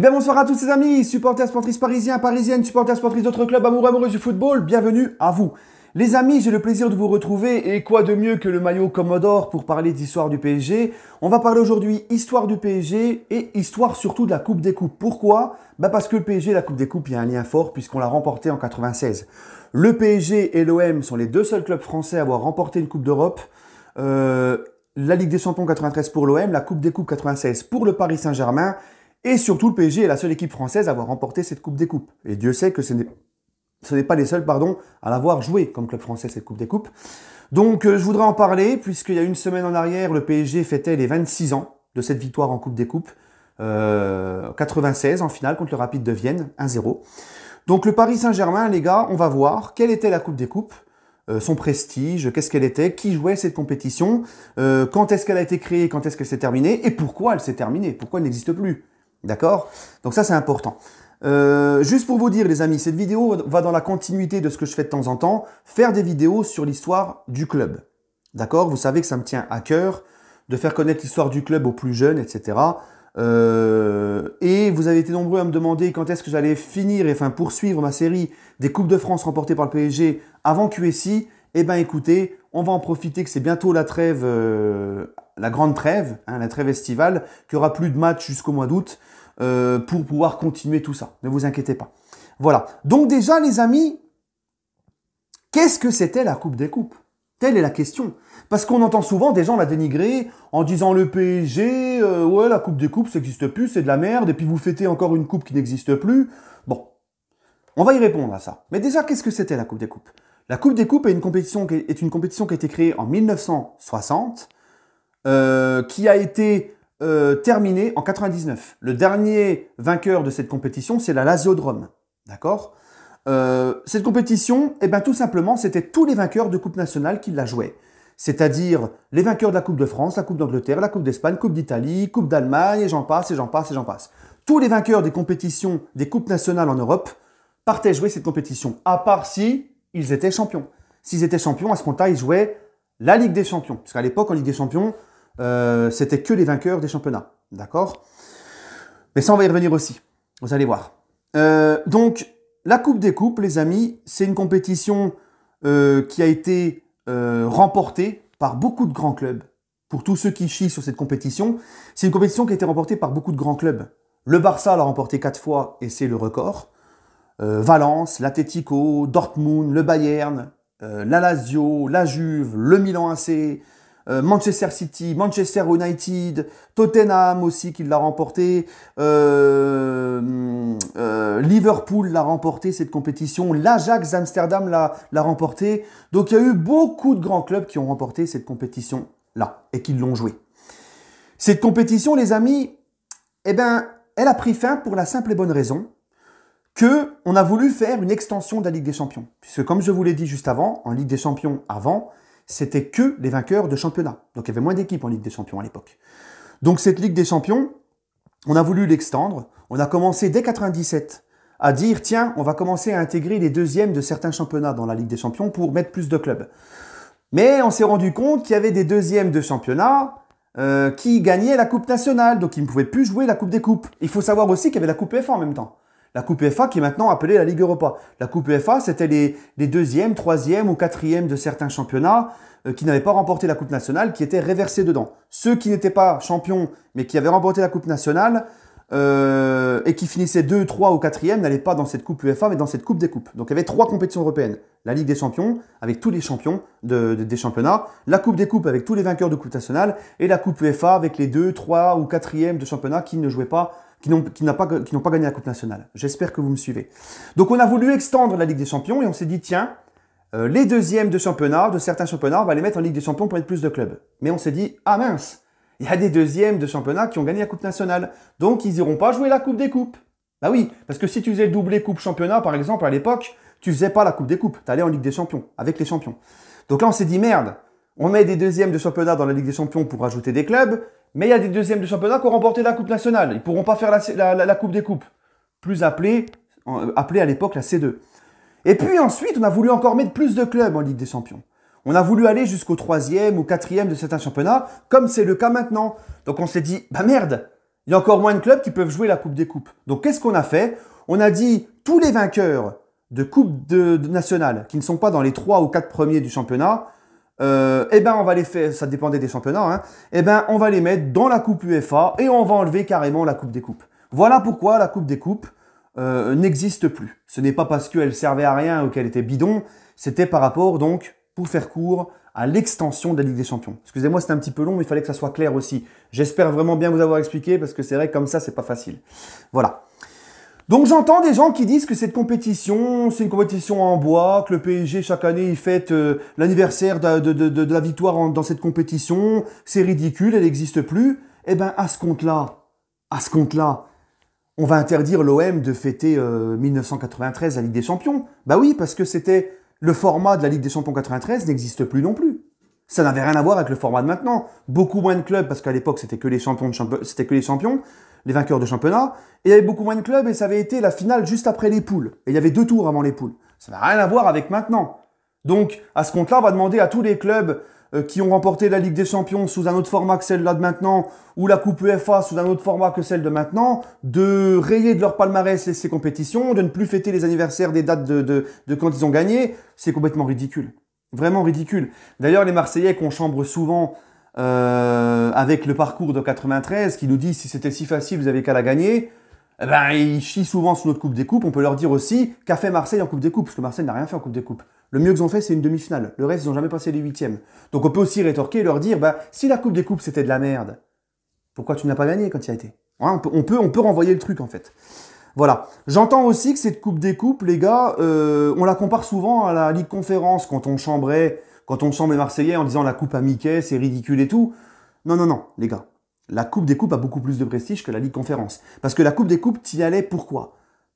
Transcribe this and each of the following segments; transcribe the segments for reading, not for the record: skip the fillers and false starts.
bien bonsoir à tous ces amis, supporters sportifs parisiens, parisiennes, supporters sportifs d'autres clubs, amoureux du football, bienvenue à vous. Les amis, j'ai le plaisir de vous retrouver et quoi de mieux que le maillot Commodore pour parler d'histoire du PSG. On va parler aujourd'hui histoire du PSG et histoire surtout de la Coupe des Coupes. Pourquoi? Parce que le PSG et la Coupe des Coupes, il y a un lien fort puisqu'on l'a remporté en 96. Le PSG et l'OM sont les deux seuls clubs français à avoir remporté une Coupe d'Europe. La Ligue des Champions 93 pour l'OM, la Coupe des Coupes 96 pour le Paris Saint-Germain. Et surtout, le PSG est la seule équipe française à avoir remporté cette Coupe des Coupes. Et Dieu sait que ce n'est pas les seuls, à l'avoir joué comme club français cette Coupe des Coupes. Donc, je voudrais en parler, puisqu'il y a une semaine en arrière, le PSG fêtait les 26 ans de cette victoire en Coupe des Coupes. 96 en finale contre le Rapide de Vienne, 1-0. Donc, le Paris Saint-Germain, les gars, on va voir quelle était la Coupe des Coupes. Son prestige, qu'est-ce qu'elle était, qui jouait cette compétition, quand est-ce qu'elle a été créée, quand est-ce qu'elle s'est terminée, et pourquoi elle s'est terminée, pourquoi elle n'existe plus. D'accord? Donc ça, c'est important. Juste pour vous dire, les amis, cette vidéo va dans la continuité de ce que je fais de temps en temps, faire des vidéos sur l'histoire du club. D'accord? Vous savez que ça me tient à cœur de faire connaître l'histoire du club aux plus jeunes, etc. Et vous avez été nombreux à me demander quand est-ce que j'allais finir, enfin poursuivre ma série des Coupes de France remportées par le PSG avant QSI. Eh bien écoutez, on va en profiter que c'est bientôt la trêve, la grande trêve, la trêve estivale, qu'il n'y aura plus de matchs jusqu'au mois d'août pour pouvoir continuer tout ça. Ne vous inquiétez pas. Voilà. Donc déjà les amis, qu'est-ce que c'était la Coupe des Coupes? Telle est la question. Parce qu'on entend souvent des gens la dénigrer en disant le PSG, ouais la Coupe des Coupes ça n'existe plus, c'est de la merde, et puis vous fêtez encore une coupe qui n'existe plus. Bon, on va y répondre à ça. Mais déjà, qu'est-ce que c'était la Coupe des Coupes? La Coupe des Coupes est une compétition qui a été créée en 1960, qui a été terminée en 99. Le dernier vainqueur de cette compétition, c'est la Lazio de Rome. D'accord? Cette compétition, tout simplement, c'était tous les vainqueurs de Coupe nationale qui la jouaient. C'est-à-dire les vainqueurs de la Coupe de France, la Coupe d'Angleterre, la Coupe d'Espagne, Coupe d'Italie, Coupe d'Allemagne, et j'en passe, et j'en passe, et j'en passe. Tous les vainqueurs des compétitions, des Coupes nationales en Europe, partaient jouer cette compétition, à part si ils étaient champions. S'ils étaient champions, à ce moment-là, ils jouaient la Ligue des Champions. Parce qu'à l'époque, en Ligue des Champions, c'était que les vainqueurs des championnats. D'accord? Mais ça, on va y revenir aussi. Vous allez voir. Donc, la Coupe des Coupes, les amis, c'est une compétition qui a été remportée par beaucoup de grands clubs. Pour tous ceux qui chient sur cette compétition, c'est une compétition qui a été remportée par beaucoup de grands clubs. Le Barça l'a remporté 4 fois et c'est le record. Valence, l'Atlético, Dortmund, le Bayern, la Lazio, la Juve, le Milan AC, Manchester City, Manchester United, Tottenham aussi qui l'a remporté, Liverpool l'a remporté cette compétition, l'Ajax d'Amsterdam l'a remporté. Donc il y a eu beaucoup de grands clubs qui ont remporté cette compétition-là et qui l'ont jouée. Cette compétition, les amis, elle a pris fin pour la simple et bonne raison qu'on a voulu faire une extension de la Ligue des Champions. Puisque comme je vous l'ai dit juste avant, en Ligue des Champions avant, c'était que les vainqueurs de championnat. Donc il y avait moins d'équipes en Ligue des Champions à l'époque. Donc cette Ligue des Champions, on a voulu l'extendre. On a commencé dès 97 à dire, tiens, on va commencer à intégrer les deuxièmes de certains championnats dans la Ligue des Champions pour mettre plus de clubs. Mais on s'est rendu compte qu'il y avait des deuxièmes de championnat qui gagnaient la Coupe nationale. Donc ils ne pouvaient plus jouer la Coupe des Coupes. Il faut savoir aussi qu'il y avait la Coupe UEFA en même temps. La Coupe UEFA qui est maintenant appelée la Ligue Europa. La Coupe UEFA, c'était les deuxièmes, troisièmes ou quatrièmes de certains championnats qui n'avaient pas remporté la Coupe nationale, qui étaient réversés dedans. Ceux qui n'étaient pas champions, mais qui avaient remporté la Coupe nationale et qui finissaient 2, 3 ou 4e, n'allaient pas dans cette Coupe UEFA, mais dans cette Coupe des Coupes. Donc il y avait 3 compétitions européennes. La Ligue des Champions, avec tous les champions des championnats, la Coupe des Coupes avec tous les vainqueurs de Coupe nationale, et la Coupe UEFA avec les 2, 3 ou 4e de championnats qui ne jouaient pas, qui n'ont pas gagné la Coupe nationale. J'espère que vous me suivez. Donc on a voulu extendre la Ligue des Champions et on s'est dit, tiens, les deuxièmes de championnat, de certains championnats, on va les mettre en Ligue des Champions pour mettre plus de clubs. Mais on s'est dit, ah mince, il y a des deuxièmes de championnat qui ont gagné la Coupe nationale. Donc ils n'iront pas jouer la Coupe des Coupes. Bah oui, parce que si tu faisais le doublé Coupe Championnat, par exemple, à l'époque, tu faisais pas la Coupe des Coupes. Tu allais en Ligue des Champions, avec les champions. Donc là, on s'est dit, merde, on met des deuxièmes de championnat dans la Ligue des Champions pour rajouter des clubs, mais il y a des deuxièmes de championnat qui ont remporté la Coupe nationale. Ils ne pourront pas faire la Coupe des Coupes, plus appelée à l'époque la C2. Et puis ensuite, on a voulu encore mettre plus de clubs en Ligue des Champions. On a voulu aller jusqu'au 3e ou 4e de certains championnats, comme c'est le cas maintenant. Donc on s'est dit, bah merde, Il y a encore moins de clubs qui peuvent jouer la Coupe des Coupes. Donc, qu'est-ce qu'on a fait? On a dit, tous les vainqueurs de Coupe nationale, qui ne sont pas dans les 3 ou 4 premiers du championnat, eh ben, on va les faire, ça dépendait des championnats, hein, eh ben, on va les mettre dans la Coupe UEFA et on va enlever carrément la Coupe des Coupes. Voilà pourquoi la Coupe des Coupes n'existe plus. Ce n'est pas parce qu'elle servait à rien ou qu'elle était bidon, c'était par rapport, donc, pour faire court, à l'extension de la Ligue des Champions. Excusez-moi, c'était un petit peu long, mais il fallait que ça soit clair aussi. J'espère vraiment bien vous avoir expliqué, parce que c'est vrai que comme ça, c'est pas facile. Voilà. Donc j'entends des gens qui disent que cette compétition, c'est une compétition en bois, que le PSG chaque année il fête l'anniversaire de la victoire dans cette compétition, c'est ridicule, elle n'existe plus. Eh ben à ce compte-là, on va interdire l'OM de fêter 1993 la Ligue des Champions. Bah oui, parce que c'était le format de la Ligue des Champions 93 n'existe plus non plus. Ça n'avait rien à voir avec le format de maintenant. Beaucoup moins de clubs, parce qu'à l'époque, c'était que les champions, les vainqueurs de championnat. Et il y avait beaucoup moins de clubs, et ça avait été la finale juste après les poules. Et il y avait 2 tours avant les poules. Ça n'a rien à voir avec maintenant. Donc, à ce compte-là, on va demander à tous les clubs qui ont remporté la Ligue des Champions sous un autre format que celle-là de maintenant, ou la Coupe UEFA sous un autre format que celle de maintenant, de rayer de leur palmarès ces compétitions, de ne plus fêter les anniversaires des dates de quand ils ont gagné. C'est complètement ridicule. Vraiment ridicule. D'ailleurs, les Marseillais qu'on chambre souvent avec le parcours de 93, qui nous disent si c'était si facile, vous avez qu'à la gagner, eh ben, ils chient souvent sur notre Coupe des Coupes. On peut leur dire aussi qu'a fait Marseille en Coupe des Coupes, parce que Marseille n'a rien fait en Coupe des Coupes. Le mieux qu'ils ont fait, c'est une demi-finale. Le reste, ils n'ont jamais passé les 8e. Donc on peut aussi rétorquer et leur dire, bah, si la Coupe des Coupes c'était de la merde, pourquoi tu n'as pas gagné quand tu y as été? Ouais, on peut renvoyer le truc en fait. Voilà. J'entends aussi que cette Coupe des Coupes, les gars, on la compare souvent à la Ligue Conférence quand on chambre les Marseillais en disant la Coupe à Mickey, c'est ridicule et tout. Non, non, non, les gars. La Coupe des Coupes a beaucoup plus de prestige que la Ligue Conférence. Parce que la Coupe des Coupes, t'y allais pourquoi?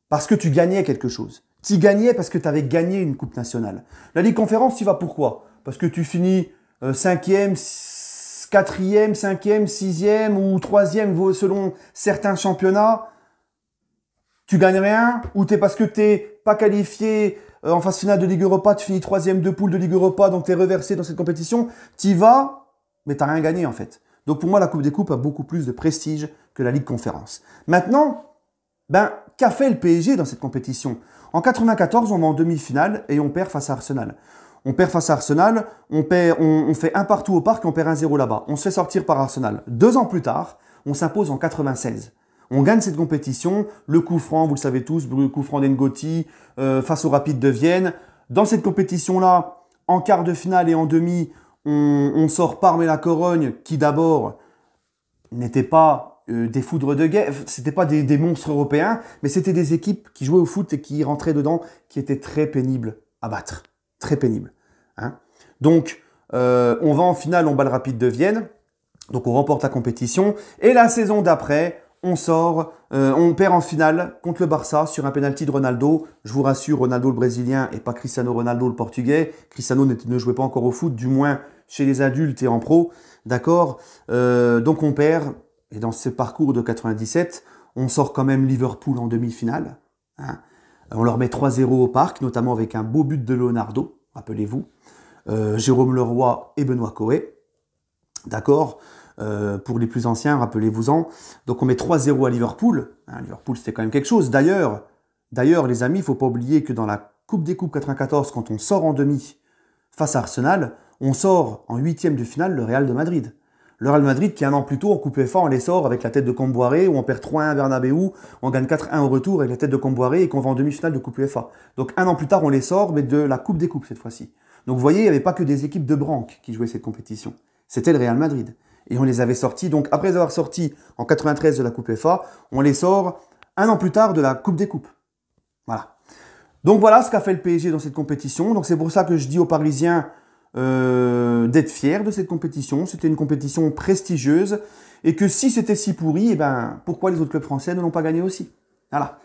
Parce que tu gagnais quelque chose. T'y gagnais parce que tu avais gagné une Coupe nationale. La Ligue Conférence, t'y vas pourquoi? Parce que tu finis 5e, 4e, 5e, 6e ou 3e selon certains championnats. Tu gagnes rien, ou parce que t'es pas qualifié en phase finale de Ligue Europa, tu finis 3e de poule de Ligue Europa, donc t'es reversé dans cette compétition, t'y vas, mais t'as rien gagné en fait. Donc pour moi, la Coupe des Coupes a beaucoup plus de prestige que la Ligue Conférence. Maintenant, ben, qu'a fait le PSG dans cette compétition? En 94, on va en demi-finale et on perd face à Arsenal. On perd face à Arsenal, on fait un partout au parc et on perd 1-0 là-bas. On se fait sortir par Arsenal. 2 ans plus tard, on s'impose en 96. On gagne cette compétition, le coup franc, vous le savez tous, le coup franc d'Ngoti face au Rapide de Vienne. Dans cette compétition-là, en quart de finale et en demi, on sort Parme et la Corogne, qui d'abord n'étaient pas des foudres de guerre, c'était pas des monstres européens, mais c'était des équipes qui jouaient au foot et qui rentraient dedans, qui étaient très pénibles à battre. Très pénibles. Hein. Donc, on va en finale, on bat le Rapide de Vienne, donc on remporte la compétition, et la saison d'après, on perd en finale contre le Barça sur un penalty de Ronaldo. Je vous rassure, Ronaldo le Brésilien et pas Cristiano Ronaldo le Portugais. Cristiano ne jouait pas encore au foot, du moins chez les adultes et en pro. D'accord. Donc on perd. Et dans ce parcours de 97, on sort quand même Liverpool en demi-finale. Hein. On leur met 3-0 au parc, notamment avec un beau but de Leonardo, rappelez-vous. Jérôme Leroy et Benoît Coé. D'accord. Pour les plus anciens, rappelez-vous-en. Donc on met 3-0 à Liverpool. Hein, Liverpool, c'était quand même quelque chose. D'ailleurs, les amis, il ne faut pas oublier que dans la Coupe des Coupes 94, quand on sort en demi face à Arsenal, on sort en 8e de finale le Real de Madrid. Le Real de Madrid qui, un an plus tôt, en Coupe UEFA, on les sort avec la tête de Comboiré, où on perd 3-1 à Bernabéu, on gagne 4-1 au retour avec la tête de Comboiré et qu'on va en demi-finale de Coupe UEFA. Donc un an plus tard, on les sort, mais de la Coupe des Coupes cette fois-ci. Donc vous voyez, il n'y avait pas que des équipes de branque qui jouaient cette compétition. C'était le Real Madrid. Et on les avait sortis, donc après les avoir sortis en 93 de la Coupe UEFA, on les sort un an plus tard de la Coupe des Coupes. Voilà. Donc voilà ce qu'a fait le PSG dans cette compétition. Donc c'est pour ça que je dis aux Parisiens d'être fiers de cette compétition. C'était une compétition prestigieuse. Et que si c'était si pourri, eh ben, pourquoi les autres clubs français ne l'ont pas gagné aussi? Voilà.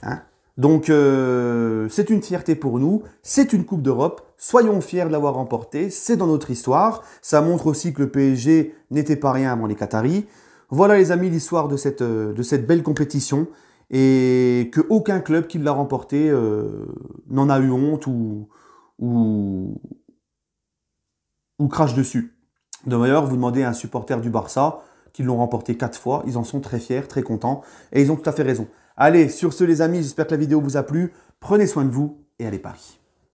Hein? Donc c'est une fierté pour nous, c'est une Coupe d'Europe, soyons fiers de l'avoir remportée, c'est dans notre histoire, ça montre aussi que le PSG n'était pas rien avant les Qataris. Voilà les amis l'histoire de cette belle compétition et qu'aucun club qui l'a remportée n'en a eu honte ou crache dessus. D'ailleurs, vous demandez à un supporter du Barça qui l'ont remporté 4 fois. Ils en sont très fiers, très contents et ils ont tout à fait raison. Allez, sur ce les amis, j'espère que la vidéo vous a plu. Prenez soin de vous et allez Paris.